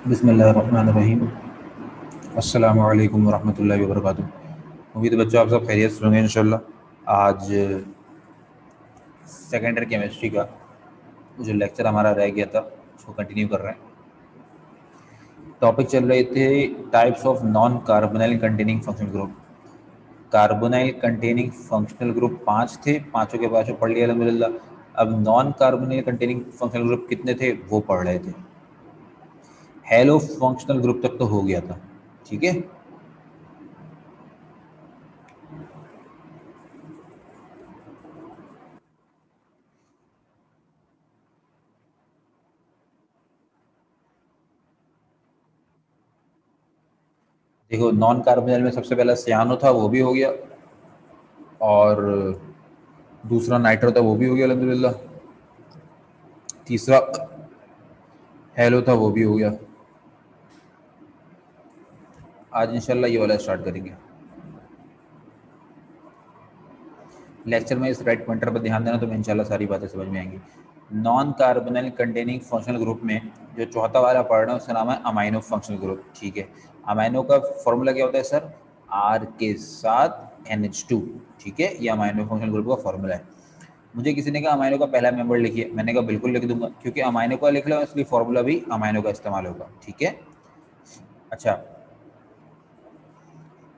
बिस्मिल्लाहिर्रहमानिर्रहीम। अस्सलामु अलैकुम वरहमतुल्लाहि वबरकातुहू। उम्मीद है बच्चों आप सब खैरियत से होंगे इंशाल्लाह। आज सेकेंडरी केमिस्ट्री का जो लेक्चर हमारा रह गया था उसको कंटिन्यू कर रहे हैं। टॉपिक चल रहे थे types of non carbonyl containing functional group. Carbonyl containing functional group 5 थे, पांचों के पांचों पढ़ लिया अल्हम्दुलिल्लाह। अब non carbonyl containing functional group कितने थे वो पढ़ रहे थे। हेलो फंक्शनल ग्रुप तक तो हो गया था, ठीक है। देखो नॉन कार्बोनाइल में सबसे पहला सियानो था, वो भी हो गया, और दूसरा नाइट्रो था, वो भी हो गया अल्हम्दुलिल्लाह। तीसरा हेलो था, वो भी हो गया। आज इंशाल्लाह ये वाला स्टार्ट करेंगे। लेक्चर में इस राइट पॉइंटर पर ध्यान देना तो मैं इंशाल्लाह सारी बातें समझ में आएंगी। Non carbonyl containing functional group में जो चौथा वाला पढ़ रहे हैं उसका नाम है अमाइनो फंक्शनल ग्रुप, ठीक है। अमाइनो का फॉर्मूला क्या होता है सर? आर के साथ NH2, ठीक है। ये अमाइनो फंक्शनल ग्रुप का फॉर्मूला है। मुझे किसी ने कहा अमाइनो का पहला मेंबर लिखिए, मैंने कहा बिल्कुल लिख दूंगा, क्योंकि अमाइनो का लिख लो इसलिए फॉर्मूला भी अमाइनो का इस्तेमाल होगा, ठीक है। अच्छा,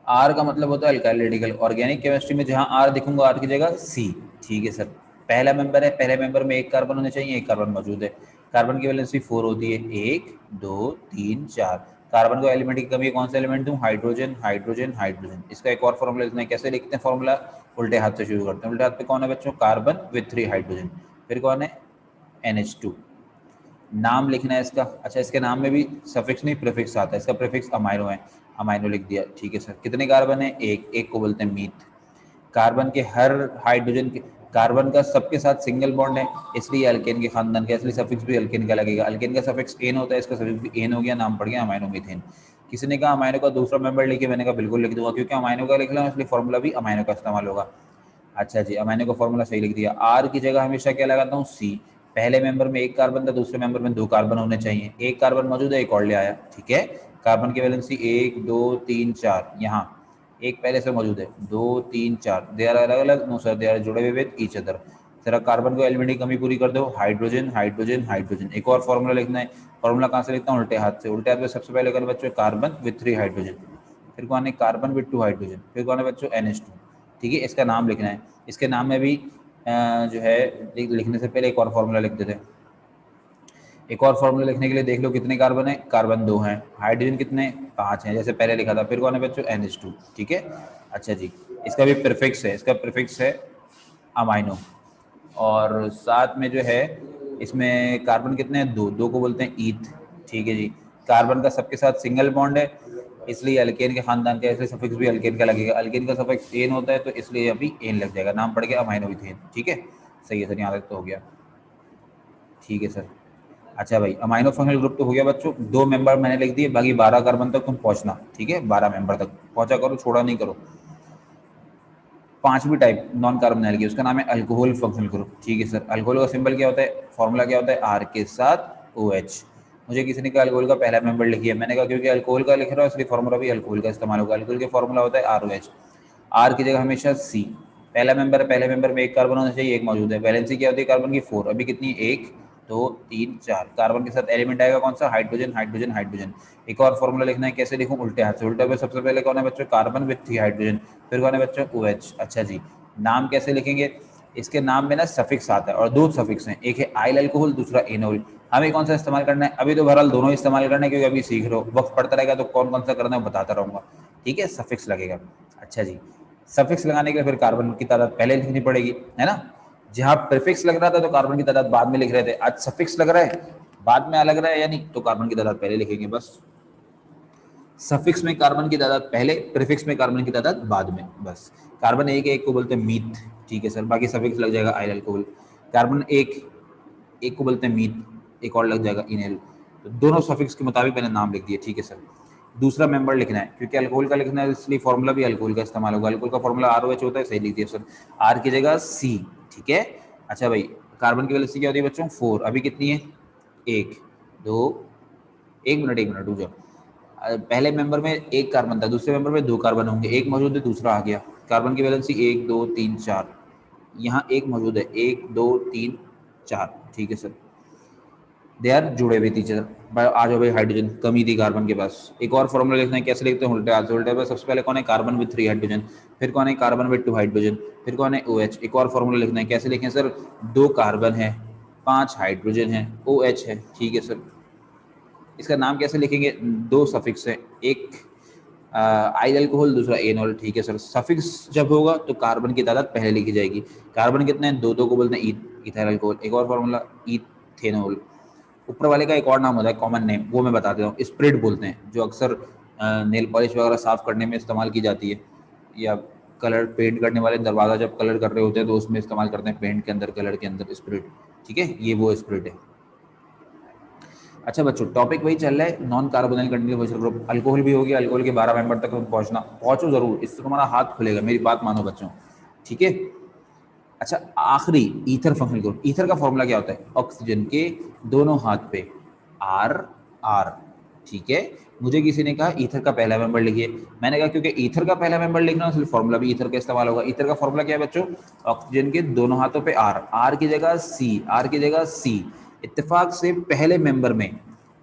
आर का मतलब होता है अल्काइल रेडिकल। ऑर्गेनिक केमिस्ट्री में जहां आर दिखूंगा आर की जगह सी, ठीक है सर। पहला मेंबर है, पहले मेंबर में एक कार्बन होने चाहिए, एक कार्बन मौजूद है। कार्बन की वैलेंसी 4 होती है, 1 2 3 4। कार्बन को एलिमेंट की कमी कौन सा एलिमेंट दूं? Hydrogen hydrogen hydrogen. इसका एक और फॉर्मूला इसमें कैसे लिखते हैं? फॉर्मूला उल्टे हाथ से शुरू करते हैं। उल्टे हाथ पे कौन है बच्चों? Carbon with 3 hydrogen. फिर कौन है? NH2। नाम लिखना है इसका। अच्छा, इसके नाम में भी सफिक्स नहीं प्रीफिक्स आता है, इसका प्रीफिक्स अमाइनो है, अमाइनो लिख दिया, ठीक है सर। कितने कार्बन है? एक, एक को बोलते हैं मीथ। कार्बन के हर हाइड्रोजन के, कार्बन का सबके साथ सिंगल बॉन्ड है, इसलिए अल्केन के खानदान का, इसलिए सफिक्स भी अल्केन का लगेगा। अल्केन का सफिक्स एन होता है, इसका सफिक्स भी एन हो गया, नाम पड़ गया अमाइनो मीथेन। किसी ने कहा अमाइनो का दूसरा मेंबर लिखिए, मैंने कहा बिल्कुल लिख दूंगा, क्योंकि अमाइनो का लिख रहा हूं इसलिए फॉर्मूला भी अमाइनो का इस्तेमाल होगा। अच्छा जी, अमाइनो का फॉर्मूला सही लिख दिया। आर की जगह हमेशा क्या लगाता हूँ? सी। पहले मेंबर में एक कार्बन था, दूसरे मेंबर में दो कार्बन होने चाहिए। एक कार्बन मौजूद है, एक और ले आया, ठीक है। कार्बन की वैलेंसी 1 2 3 4, यहाँ एक पहले से मौजूद है, 2 3 4, दे आर अलग अलग, नो सर दे आर जुड़े हुए विद ईच अदर। जरा कार्बन को एलिमेंट की कमी पूरी कर दो, हाइड्रोजन हाइड्रोजन हाइड्रोजन। एक और फॉर्मूला लिखना है। फॉर्मूला कहाँ से लिखता हूँ? उल्टे हाथ से। उल्टे हाथ में सबसे पहले कौन है बच्चों? Carbon with 3 hydrogen. फिर कौन है? Carbon with 2 hydrogen. फिर कौन है बच्चों? NH2, ठीक है। इसका नाम लिखना है। इसके नाम में भी जो है लिखने से पहले एक और फॉर्मूला लिख देते हैं। एक और फॉर्मूला लिखने के लिए देख लो कितने कार्बन है? कार्बन 2 हैं। हाइड्रोजन कितने? 5 हैं, जैसे पहले लिखा था। फिर कौन है बच्चों? NH2, ठीक है। अच्छा जी, इसका भी प्रीफिक्स है, इसका प्रीफिक्स है अमाइनो। और साथ में जो है इसमें कार्बन कितने हैं? 2, 2 को बोलते हैं ईथ, ठीक है जी। कार्बन का सबके साथ सिंगल बॉन्ड है, इसलिए अल्केन के खानदान का, इसलिए सफिक्स भी अल्केन का लगेगा। अल्केन का सफिक्स एन होता है, तो इसलिए अभी एन लग जाएगा, नाम पड़ गया अमाइनो इथेन, ठीक है। सही है सर, यहाँ तक तो हो गया, ठीक है सर। अच्छा भाई, अमाइनो फंक्शनल ग्रुप तो हो गया बच्चों। 2 मेंबर मैंने लिख दिए, बाकी 12 कार्बन तक तुम पहुंचना, ठीक है। 12 मेंबर तक पहुंचा करो, छोड़ा नहीं करो। पांचवी टाइप नॉन कार्बोनाइल की, उसका नाम है अल्कोहल फंक्शनल ग्रुप, ठीक है सर। अल्कोहल का सिंबल क्या होता है? फॉर्मूला क्या होता है? आर के साथ OH। मुझे किसी ने कहा अल्कोहल का पहला मेंबर लिखिए, मैंने कहा क्योंकि अल्कोहल का लिख रहा हूँ इसलिए फॉर्मूला भी अल्कोहल का इस्तेमाल होगा। अल्कोहल के फॉर्मूला होता है ROH। आर की जगह हमेशा सी। पहला मेंबर है, पहले मेंबर में एक कार्बन होना चाहिए, एक मौजूद है। वैलेंसी क्या होती है कार्बन की? 4। अभी कितनी? 1 2 3 4। कार्बन के साथ एलिमेंट आएगा कौन सा? Hydrogen hydrogen hydrogen. एक और फॉर्मूला लिखना है, कैसे लिखूं? उल्टे हाथ से। उल्टे पे सबसे पहले कौन है बच्चों? Carbon with 3 hydrogen. फिर कौन है बच्चों? OH। अच्छा जी, नाम कैसे लिखेंगे? इसके नाम में ना सफिक्स आता है, और दो सफिक्स हैं, एक है आइल अल्कोहल, दूसरा एनोल। हमें कौन सा इस्तेमाल करना है? अभी तो बहरहाल दोनों इस्तेमाल करना है, क्योंकि अभी सीख रहे हो, वक्त पड़ता रहेगा तो कौन कौन सा करना है बताता रहूंगा, ठीक है। सफिक्स लगेगा। अच्छा जी, सफिक्स लगाने के लिए फिर कार्बन की तादाद पहले लिखनी पड़ेगी, है ना। जहां प्रीफिक्स लग रहा था तो कार्बन की तादाद बाद में लिख रहे थे, आज सफिक्स लग रहा है, बाद में अलग रहा है या नहीं, तो कार्बन की तादाद पहले लिखेंगे बस। सफिक्स में कार्बन की तादाद पहले, प्रीफिक्स में कार्बन की तादाद बाद में, बस। कार्बन एक एक को बोलते हैं मीथ, ठीक है सर। बाकी सफिक्स लग जाएगा आइल अल्कोहल। कार्बन एक, एक को बोलते हैं मीथ, एक और लग जाएगा इनहेल। तो दोनों सफिक्स के मुताबिक मैंने नाम लिख दिए, ठीक है सर। दूसरा मेंबर लिखना है, क्योंकि अल्कोहल का लिखना है इसलिए फॉर्मूला भी अल्कोहल का इस्तेमाल होगा। अल्कोहल का फॉर्मूला ROH होता है, सही लिख दिया सर। आर की जगह सी, ठीक है। अच्छा भाई, कार्बन की वैलेंसी क्या होती है बच्चों? 4। अभी कितनी है? 1 2 एक मिनट रुक जाओ। पहले मेंबर में एक कार्बन था, दूसरे मेंबर में 2 कार्बन होंगे, एक मौजूद है दूसरा आ गया, कार्बन की वैलेंसी 1 2 3 4, यहाँ एक मौजूद है 1 2 3 4, ठीक है सर, दे आर जुड़े हुए टीचर। आ जाओ भाई, हाइड्रोजन कमी थी कार्बन के पास, एक और फॉर्मूला लिखना है, कैसे लिखते हैं उल्टे हाथ से। उल्टे हाथ सबसे पहले कौन है, कार्बन विद 3 हाइड्रोजन, फिर कौन है कार्बन विद 2 हाइड्रोजन, फिर कौन है OH। एक और फॉर्मूला लिखना है, कैसे लिखें सर, 2 कार्बन है 5 हाइड्रोजन है OH है, ठीक है सर। इसका नाम कैसे लिखेंगे, 2 सफिक्स है, एक आइल अल्कोहल दूसरा एनॉल, ठीक है सर। सफिक्स जब होगा तो कार्बन की तादाद पहले लिखी जाएगी। कार्बन कितने हैं, 2 को बोलते हैं इथाइल अल्कोहल। एक और फॉर्मूला इथेनॉल। ऊपर वाले का एक और नाम होता है कॉमन नेम, वो मैं बता देता हूँ, स्प्रिट बोलते हैं, जो अक्सर नेल पॉलिश वगैरह साफ करने में इस्तेमाल की जाती है, या कलर पेंट करने वाले दरवाजा जब कलर कर रहे होते हैं तो उसमें इस्तेमाल करते हैं, पेंट के अंदर कलर के अंदर स्प्रिट, ठीक है, ये वो स्प्रिट है। अच्छा बच्चों, टॉपिक वही चल रहा है, non carbonyl continuous group. Alcohol भी हो गया, अल्कोहल के 12 मेंबर तक पहुंचो जरूर, इससे तुम्हारा हाथ खुलेगा, मेरी बात मानो बच्चों, ठीक है। अच्छा, आखिरी ईथर फंक्शनल ग्रुप। ईथर का फॉर्मूला क्या होता है, ऑक्सीजन के दोनों हाथ पे आर आर, ठीक है। मुझे किसी ने कहा ईथर का पहला मेंबर लिखिए, मैंने कहा क्योंकि ईथर का पहला मेंबर लिखना है, फॉर्मूला भी ईथर का इस्तेमाल होगा। ईथर का फॉर्मूला क्या है बच्चों, ऑक्सीजन के दोनों हाथों पे आर, आर की जगह सी, आर की जगह सी। इत्तेफाक से पहले मेंबर में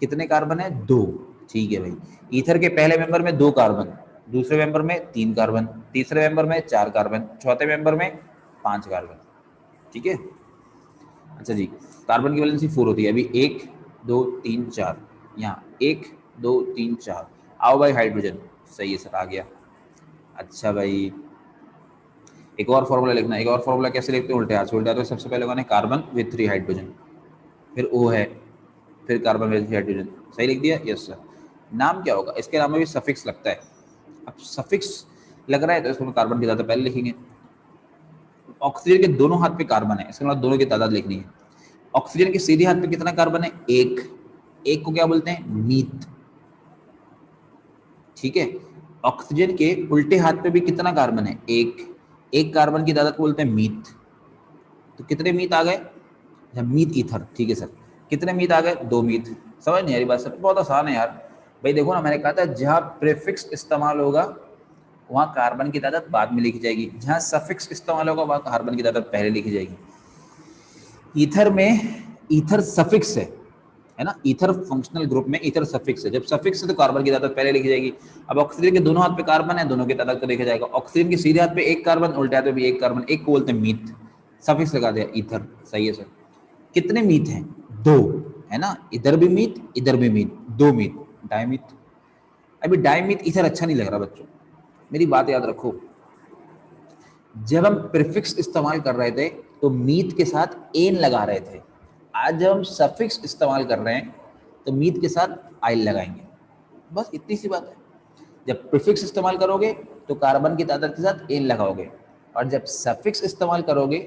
कितने कार्बन है, 2, ठीक है भाई। ईथर के पहले मेंबर में 2 कार्बन, दूसरे मेंबर में 3 कार्बन, तीसरे मेंबर में 4 कार्बन, चौथे मेंबर में 5 कार्बन, ठीक है। अच्छा जी, कार्बन की वैलेंसी 4 होती है, अभी 1 2 3 4, यहाँ 1 2 3 4। आओ भाई हाइड्रोजन, सही है सर, आ गया। अच्छा भाई, एक और फॉर्मूला लिखना है, एक और फॉर्मूला कैसे लिखते हैं, उल्टे हाथ से। उल्टे हाथ में सबसे पहले कौन है, कार्बन विद 3 हाइड्रोजन, फिर O है, फिर कार्बन विद 3 हाइड्रोजन, सही लिख दिया, यस सर। नाम क्या होगा, इसके नाम में भी सफिक्स लगता है। अब सफिक्स लग रहा है तो इसको कार्बन की तादाद पहले लिखेंगे। ऑक्सीजन के दोनों हाथ पे कार्बन है, इसके मतलब दोनों की तादाद लिखनी है। ऑक्सीजन के सीधे हाथ पे कितना कार्बन है, एक, एक को क्या बोलते हैं, मीथ, ठीक है। ऑक्सीजन के उल्टे हाथ पे भी कितना कार्बन है, एक, एक कार्बन की तादाद को बोलते हैं मीथ। तो कितने मीथ आ गए, मीथ ईथर, ठीक है सर। कितने मीथ आ गए, 2 मीथ। समझ नहीं आ रही बात सर, बहुत आसान है यार भाई। देखो ना, मैंने कहा था जहां प्रीफिक्स इस्तेमाल होगा वहां कार्बन की तादाद बाद में लिखी जाएगी, जहां सफिक्स इस्तेमाल होगा वहां कार्बन की तादाद पहले लिखी जाएगी। ईथर में ईथर सफिक्स है ना, ईथर फंक्शनल ग्रुप में ईथर सफिक्स है, जब सफिक्स है तो कार्बन की तादाद पहले लिखी जाएगी। अब ऑक्सीजन के दोनों हाथ पे कार्बन है, दोनों की तादाद को देखा जाएगा। ऑक्सीजन के सीधे हाथ पे एक कार्बन, उल्टे हाथ पे भी एक कार्बन, एक को बोलते हैं मीथ, सफिक्स लगा दिया ईथर, सही है सर। कितने मीथ हैं, 2, है ना, इधर भी मीथ इधर भी मीथ, 2 मीथ, डायमीथ। अभी डायमीथ ईथर अच्छा नहीं लग रहा बच्चों, मेरी बात याद रखो। जब हम प्रीफिक्स इस्तेमाल कर रहे थे तो मीथ के साथ एन लगा रहे थे, आज जब हम सफिक्स इस्तेमाल कर रहे हैं तो मीथ के साथ आइल लगाएंगे, बस इतनी सी बात है। जब प्रीफिक्स इस्तेमाल करोगे तो कार्बन की तादाद के साथ एन लगाओगे, और जब सफिक्स इस्तेमाल करोगे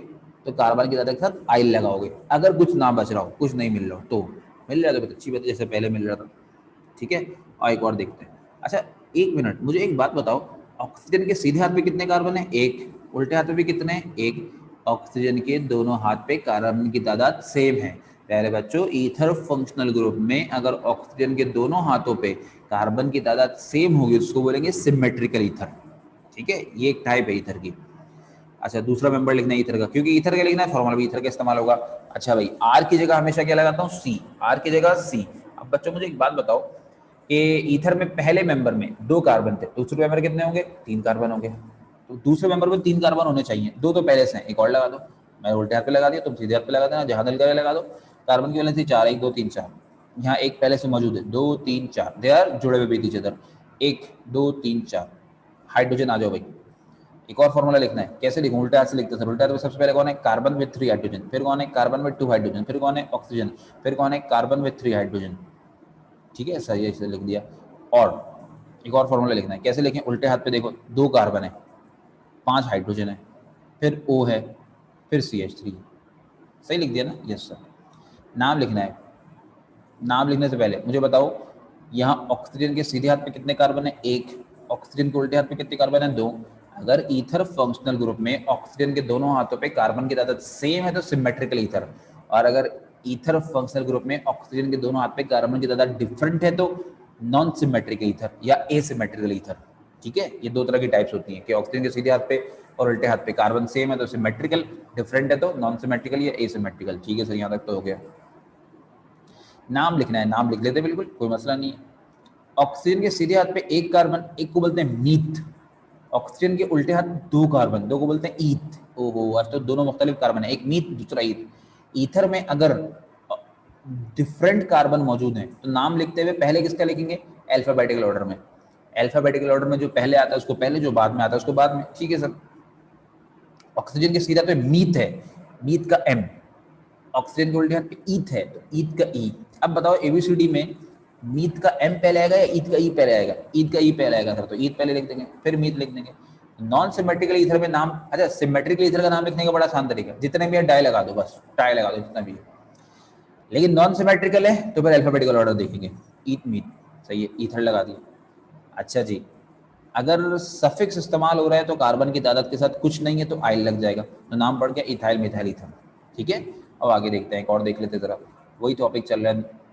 तो कार्बन की तादाद के साथ आइल लगाओगे। अगर कुछ ना बच रहा हो, कुछ नहीं मिल रहा हो, तो मिल रहा है तो अच्छी बात है, जैसे पहले मिल रहा था, ठीक है। और एक और देखते हैं। अच्छा, 1 मिनट, मुझे एक बात बताओ, ऑक्सीजन के सीधे हाथ पे कितने कार्बन है, एक, उल्टे हाथ पे भी कितने हैं, एक। ऑक्सीजन के दोनों हाथ पे कार्बन की तादाद सेम है। प्यारे बच्चों, ईथर फंक्शनल ग्रुप में अगर ऑक्सीजन के दोनों हाथों पे कार्बन की तादाद सेम होगी उसको बोलेंगे सिमेट्रिकल ईथर, ठीक है, ये एक टाइप है ईथर की। अच्छा, दूसरा मेंबर लिखना है ईथर का, क्योंकि ईथर का लिखना है फॉर्मूला भी ईथर का इस्तेमाल होगा। अच्छा भाई, आर की जगह हमेशा क्या लगाता हूँ, सी, आर की जगह सी। अब बच्चों मुझे एक बात बताओ कि ईथर में पहले मेंबर में 2 कार्बन थे, दूसरे मेंबर कितने होंगे, 3 कार्बन होंगे, तो दूसरे मेंबर में 3 कार्बन होने चाहिए, 2 तो पहले से हैं, एक और लगा दो। मैं उल्टे हाथ पे लगा दिया, तुम सीधे हाथ पे लगा देना, जहां दिल का लगा दो। कार्बन की वैलेंसी 4, 1 2 3 4, यहाँ एक पहले से मौजूद है, 2 3 4, दे आर जुड़े हुए बीच इधर, 1 2 3 4। हाइड्रोजन आ जाओ भाई, एक और फॉर्मूला लिखना है, कैसे लिखूं, उल्टे हाथ से लिखते हैं। उल्टे हाथ में सबसे पहले कौन है, कार्बन विद 3 हाइड्रोजन, फिर कौन है कार्बन विद 2 हाइड्रोजन, फिर कौन है ऑक्सीजन, फिर कौन है कार्बन विद 3 हाइड्रोजन, ठीक है, सही है, इसे लिख दिया। और एक और फॉर्मूला लिखना है, कैसे लिखें, उल्टे हाथ पे देखो, 2 कार्बन है, 5 हाइड्रोजन है, फिर O है, फिर CH3, सही लिख दिया ना, यस सर। नाम लिखना है, नाम लिखने से पहले मुझे बताओ, यहाँ ऑक्सीजन के सीधे हाथ पे कितने कार्बन है, एक। ऑक्सीजन के उल्टे हाथ पे कितने कार्बन है, 2। अगर ईथर फंक्शनल ग्रुप में ऑक्सीजन के दोनों हाथों पे कार्बन की तादाद सेम है तो सिमेट्रिकल ईथर, और अगर ईथर फंक्शनल ग्रुप में ऑक्सीजन के दोनों हाथ पे कार्बन की तादाद डिफरेंट है तो नॉन सिमेट्रिकल ईथर या एसिमेट्रिकल ईथर। ठीक है, ये दो तरह की टाइप्स होती हैं कि ऑक्सीजन के सीधे हाथ पे और उल्टे हाथ पे कार्बन सेम है तो सिमेट्रिकल, डिफरेंट है तो नॉन सिमेट्रिकल या एसिमेट्रिकल। ठीक है सर, यहाँ तक तो हो गया। नाम लिखना है, नाम लिख लेते हैं, बिल्कुल कोई मसला नहीं है। ऑक्सीजन के सीधे हाथ पे एक कार्बन, एक को बोलते हैं मीथ। ऑक्सीजन के उल्टे हाथ दो कार्बन, दो को बोलते हैं ईथ। ओहो, आज तो दोनों मुख्तलिफ कार्बन है, एक मीथ दूसरा ईथ। ईथर में अगर डिफरेंट कार्बन मौजूद हैं तो नाम लिखते हुए पहले किसका लिखेंगे, अल्फाबेटिकल ऑर्डर में। अल्फाबेटिकल ऑर्डर में जो पहले आता है उसको पहले, जो बाद में आता है उसको बाद में। ठीक है सर। ऑक्सीजन के सीधा तो मीथ है, मीथ का एम। ऑक्सीजन के उल्टे हाथ पे ईथ है तो ईथ का ई। अब बताओ एबीसीडी में मीथ का एम पहले आएगा या ईथ का ई पहले आएगा? ईथ का ई पहले आएगा सर, तो ईथ पहले लिख देंगे फिर मीथ लिख देंगे। नॉन सिमेट्रिकल ईथर में नाम, अच्छा सिमेट्रिकल ईथर का नाम लिखने का बड़ा आसान तरीका, जितने भी है डाई लगा दो, बस डाई लगा दो जितना भी है। लेकिन नॉन सिमेट्रिकल है तो फिर अल्फाबेटिकल ऑर्डर देखेंगे, ईथ मीथ, सही है, ईथर लगा दिया। अच्छा जी, अगर सफिक्स इस्तेमाल हो रहा है तो कार्बन की तादाद के साथ कुछ नहीं है तो आइल लग जाएगा, तो नाम पड़ गया इथाइल मिथाइल ईथर। ठीक है, अब आगे देखते हैं, एक और देख लेते जरा, वही टॉपिक चल रहा है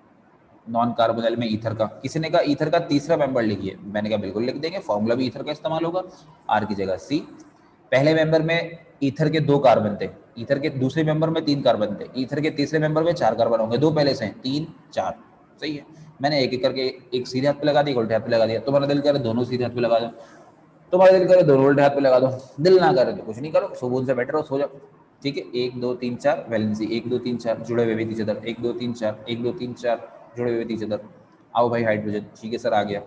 नॉन कार्बोनिल में ईथर का। किसी ने कहा ईथर का तीसरा मेंबर लिखिए, मैंने कहा बिल्कुल लिख देंगे, फॉर्मूला भी ईथर का इस्तेमाल होगा, आर की जगह सी। पहले मेंबर में ईथर के दो कार्बन थे, ईथर के दूसरे मेंबर में तीन कार्बन थे, ईथर के तीसरे मेंबर में चार कार्बन होंगे, दो पहले से हैं, तीन चार, सही है। मैंने एक एक करके एक सीधे हाथ पे लगा दिया, उल्टे हाथ पे लगा दिया। तुम्हारा दिल करे दोनों सीधे हाथ पे लगा दो, तुम्हारा दिल करे दोनों उल्टे हाथ पे लगा दो, दिल ना करे तो कुछ नहीं करो, सुकून से बैठे रहो, सो जाओ। ठीक है, एक दो तीन चार वैलेंसी, एक दो तीन चार जुड़े हुए विधि इधर, एक दो तीन चार, एक दो तीन चार जुड़े हुए विधि इधर। आओ भाई हाइड्रोजन, ठीक है सर आ गया।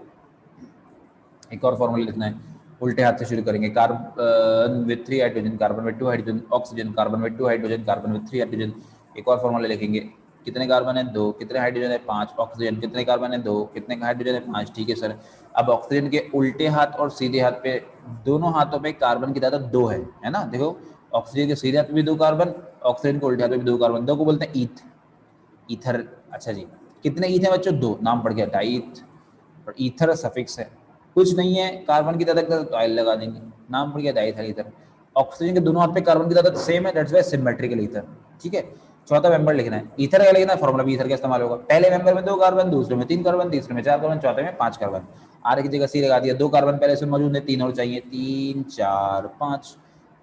एक और फॉर्मूला लिखना है, उल्टे हाथ से शुरू करेंगे, carbon with 3 hydrogen, carbon with 2 hydrogen, oxygen, carbon with 2 hydrogen, carbon with 3 hydrogen. एक और फॉर्मूला लिखेंगे, कितने कार्बन है 2, कितने हाइड्रोजन है 5, ऑक्सीजन, कितने कार्बन है 2, कितने हाइड्रोजन है 5। ठीक है सर। अब ऑक्सीजन के उल्टे हाथ और सीधे हाथ पे, दोनों हाथों पे कार्बन की तादाद 2 है ना। देखो ऑक्सीजन के सीधे हाथ पे भी 2 कार्बन, ऑक्सीजन के उल्टे हाथ पे भी 2 कार्बन, 2 को बोलते हैं ईथ, ईथर। अच्छा जी, कितने ईथ है बच्चों? 2, नाम पड़ गया डाईथ। और ईथर सफिक्स है, कुछ नहीं है कार्बन की तादाद तो आइल लगा देंगे, नाम पड़ गया डाईथाइल ईथर। ऑक्सीजन के दोनों हाथ पे कार्बन की तादाद सेम है, दैट्स व्हाई सिमेट्रिकल ईथर। ठीक है, चौथा मेंबर लिखना है, ईथर का लिखना है, फॉर्मूला भी ईथर का इस्तेमाल होगा। पहले मेंबर में 2 कार्बन, दूसरे में 3 कार्बन, तीसरे में 4 कार्बन, चौथे में 5 कार्बन। आर की जगह सी लगा दिया, 2 कार्बन पहले से मौजूद है, 3 और चाहिए, 3 4 5।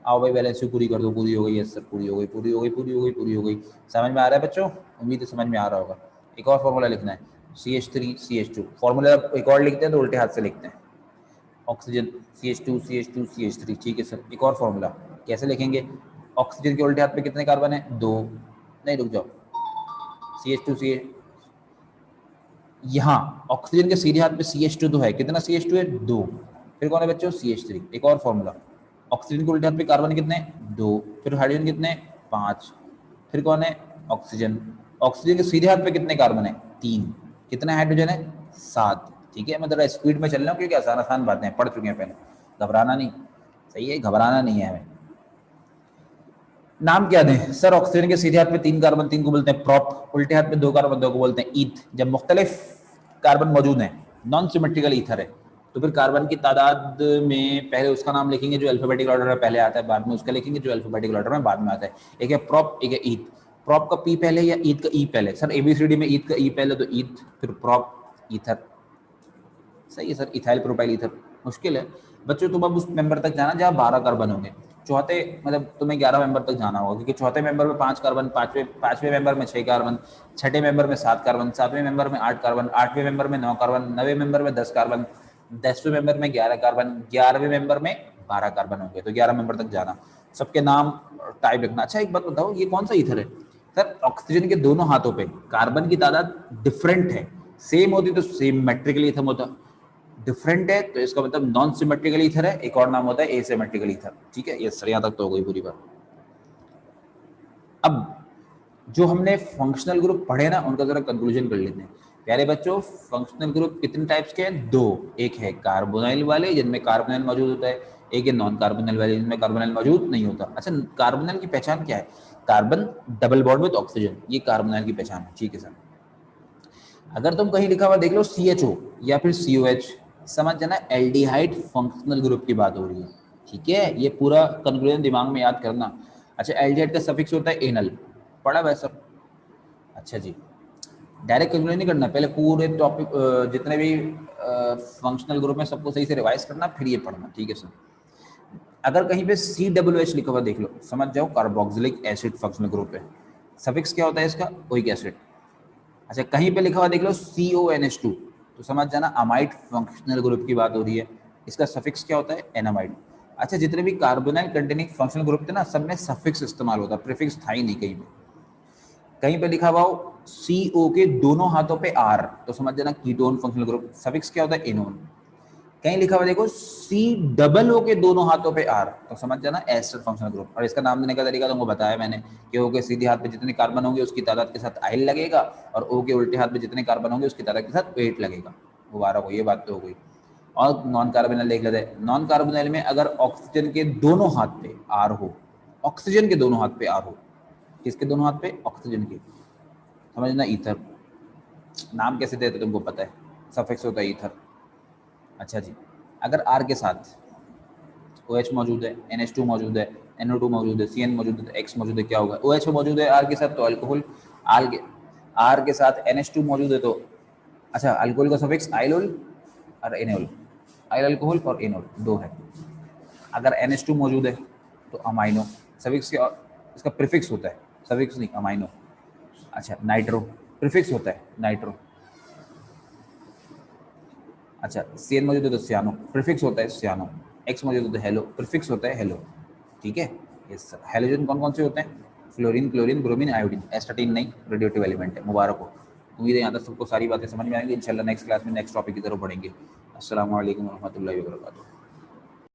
आओ भाई बैलेंस पूरी कर दो, पूरी हो गई है सर, पूरी हो गई, पूरी हो गई, पूरी हो गई, पूरी हो गई। समझ में आ रहा है बच्चों? उम्मीद है समझ में आ रहा होगा। एक और फॉर्मूला लिखना है, CH3 CH2। फॉर्मूला एक और लिखते हैं तो उल्टे हाथ से लिखते हैं, ऑक्सीजन CH2 CH2 CH3। ठीक है सर। एक और फॉर्मूला कैसे लिखेंगे, ऑक्सीजन के उल्टे हाथ पे कितने कार्बन है 2, नहीं रुक जाओ, CH2 CH, यहाँ ऑक्सीजन के सीधे हाथ पे CH2 तो है, कितना CH2 है 2, फिर कौन है बच्चों CH3। एक और फॉर्मूला, ऑक्सीजन के उल्टे हाथ पे कार्बन कितने 2, फिर हाइड्रोजन कितने 5, फिर कौन है ऑक्सीजन। ऑक्सीजन के सीधे हाथ पे कितने कार्बन है 3, कितने हाइड्रोजन है 7। ठीक है, मैं जरा स्पीड में चल रहा हूँ क्योंकि आसान आसान बातें पढ़ चुके हैं पहले, घबराना नहीं, सही है, घबराना नहीं है हमें। नाम क्या दें सर? ऑक्सीजन के सीधे हाथ पे 3 कार्बन, 3 को बोलते हैं प्रोप, उल्टे हाथ पे 2 कार्बन, 2 को बोलते हैं ईथ। जब मुख्तलिफ कार्बन मौजूद हैं, नॉन सिमेट्रिकल ईथर है, तो फिर कार्बन की तादाद में पहले उसका नाम लिखेंगे जो अल्फाबेटिकल ऑर्डर में पहले आता है, बाद में उसका लिखेंगे जो अल्फाबेटिकल ऑर्डर में बाद में आता है। एक है प्रोप, एक है ईथ। प्रोप का पी पहले या ईथ का ई पहले? सर एबीसीडी में ईथ का ई पहले तो ईथ, फिर प्रोप, ईथर। सही है सर, इथाइल प्रोपाइल ईथर। मुश्किल है बच्चों, तुम अब उस मेंबर तक जाना जहाँ 12 कार्बन होंगे। चौथे मतलब तुम्हें 11 मेंबर तक जाना होगा, क्योंकि चौथे मेंबर में 5 कार्बन, पांचवें मेंबर में 6 कार्बन, छठे मेंबर में 7 कार्बन, सातवें मेंबर में 8 कार्बन, आठवें मेंबर में 9 कार्बन, नवे मेंबर में 10 कार्बन, 10वें मेंबर में 11 कार्बन, 11वें मेंबर में 12 कार्बन होंगे। तो 11 मेंबर तक जाना, सबके नाम टाइप लिखना। अच्छा एक बात बताओ, ये कौन सा ईथर है? सर ऑक्सीजन के दोनों हाथों पे कार्बन की तादाद डिफरेंट है, सेम होती तो सिमेट्रिकल ईथर होता, डिफरेंट है तो इसका मतलब नॉन सिमेट्रिकल ईथर है। एक और नाम होता है एसिमेट्रिकल ईथर। ठीक है, ये सर यहां तक तो हो गई पूरी बात। अब जो हमने फंक्शनल ग्रुप पढ़े ना, उनका जरा कंक्लूजन कर लेते हैं। प्यारे बच्चों, फंक्शनल ग्रुप कितने टाइप्स के हैं? 2। एक है कार्बोनाइल वाले जिनमें कार्बोनाइल मौजूद होता है, एक है नॉन कार्बोनाइल वाले जिनमें कार्बोनाइल मौजूद नहीं होता। अच्छा, कार्बोनाइल की पहचान क्या है? Carbon double bond with oxygen, ये कार्बोनाइल की पहचान है। ठीक है सर। अगर तुम कहीं लिखा हुआ देख लो CHO या फिर COH, समझ जाना एल्डिहाइड फंक्शनल ग्रुप की बात हो रही है। ठीक है, ये पूरा कंक्लूजन दिमाग में याद करना। अच्छा, एल्डिहाइड का सफिक्स होता है एनल, पढ़ा वैसा? अच्छा जी, डायरेक्ट कैलकुलेट नहीं करना, पहले पूरे टॉपिक जितने भी फंक्शनल ग्रुप में सबको सही से रिवाइज करना, फिर ये पढ़ना, ठीक है सर। अगर कहीं पे COOH लिखा हुआ देख लो, समझ जाओ कार्बोक्सिलिक एसिड फंक्शनल ग्रुप है। सफिक्स क्या होता है इसका? Oic acid. अच्छा, कहीं पे लिखा हुआ देख लो CONH2, तो समझ जाना अमाइड फंक्शनल ग्रुप की बात हो रही है। इसका सफिक्स क्या होता है? एनामाइड। अच्छा, जितने भी कार्बोनाइल कंटेनिंग फंक्शनल ग्रुप थे ना, सब में सफिक्स इस्तेमाल होता है, प्रीफिक्स था ही नहीं कहीं पे। कहीं पे लिखा हुआ हो CO के दोनों हाथों पे R, तो समझ जाना कीटोन फंक्शनल ग्रुप। सफिक्स क्या होता है? एनोन। कहीं लिखा हुआ देखो COO के दोनों हाथों पे R, तो समझ जाना एस्टर फंक्शनल ग्रुप। और इसका नाम देने का तरीका तुमको बताया मैंने कि O के सीधे हाथ पे जितने कार्बन होंगे उसकी तादाद के साथ आइल लगेगा, और O के उल्टे हाथ पे जितने कार्बन होंगे उसकी तादाद के साथ वेट लगेगा। मुबारक हो, ये बात तो हो गई। और नॉन कार्बोनिल देख लेते हैं। नॉन कार्बोनिल में अगर ऑक्सीजन के दोनों हाथ पे R हो, ऑक्सीजन के दोनों हाथ पे R हो, किसके दोनों हाथ पे? ऑक्सीजन के, समझना ईथर। नाम कैसे देते तुमको पता है, सफिक्स होता है ईथर। अच्छा जी, अगर आर के साथ OH मौजूद है, NH2 मौजूद है, NO2 मौजूद है, CN मौजूद है, तो X मौजूद है, क्या होगा? OH मौजूद है आर के साथ तो अल्कोहल। आर के साथ NH2 मौजूद है तो, अच्छा, अल्कोहल का सफिक्स आइलोल और एनोल। आइल अल्कोहल और एनोल दो है। अगर NH2 मौजूद है तो अमाइनो। सफिक्स क्या? इसका प्रीफिक्स होता है, सफिक्स नहीं, अमाइनो। अच्छा, नाइट्रो प्रीफिक्स होता है, नाइट्रो। अच्छा, CN मौजूद है तो सियानो, प्रीफिक्स होता है सियानो। X मौजूद है तो हेलो, प्रीफिक्स होता है हेलो। ठीक है, यस सर। हेलोजन कौन कौन से होते हैं? Fluorine, chlorine, bromine, iodine. Astatine नहीं, रेडियोटिव एलिमेंट है। मुबारक हो। उम्मीद है यहाँ तक सबको सारी बातें समझ में आएंगी। इंशाल्लाह नेक्स्ट क्लास में नेक्स्ट टॉपिक की तरफ बढ़ेंगे। अस्सलाम वालेकुम रहमतुल्लाहि व बरकातुहू।